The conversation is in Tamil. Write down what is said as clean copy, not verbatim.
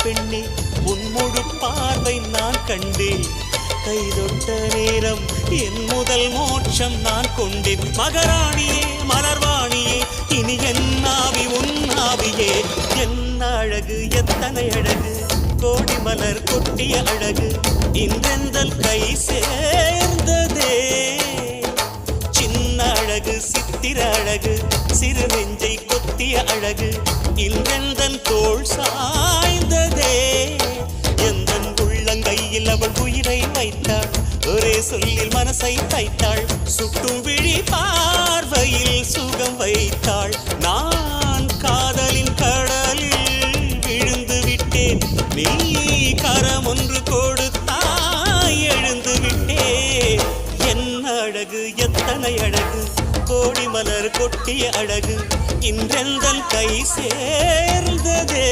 பெண்ணே உன் முழு பார்வை நான் கண்டேன். கைதொட்ட நேரம் என் முதல் மோட்சம் நான் கொண்டேன். மகராணியே மலர்வாணியே இனி என் ஆவி உன் ஆவியே. என்ன அழகு எத்தனை அழகு கோடி மலர் கொட்டிய அழகு இன்றெந்தல் கை சேர்ந்ததே. சின்ன அழகு சித்திர அழகு சிறு நெஞ்சை கொத்திய அழகு இன்றெந்தன் தோள் சாய்ந்ததே. எந்தன் உள்ளங்கையில் அவள் உயிரை வைத்தாள். ஒரே சொல்லில் மனசை தைத்தாள். சுட்டும் விழி பார்வையில் சுகம் வைத்தாள். நான் காதலின் கடலில் விழுந்து விட்டேன். நீ கரம் ஒன்று கொடுத்தாய் எழுந்து விட்டேன். என்ன அழகு எத்தனை அழகு கோடி மலர் கொட்டிய அழகு இன்றெந்தன் கை சேர்ந்ததே.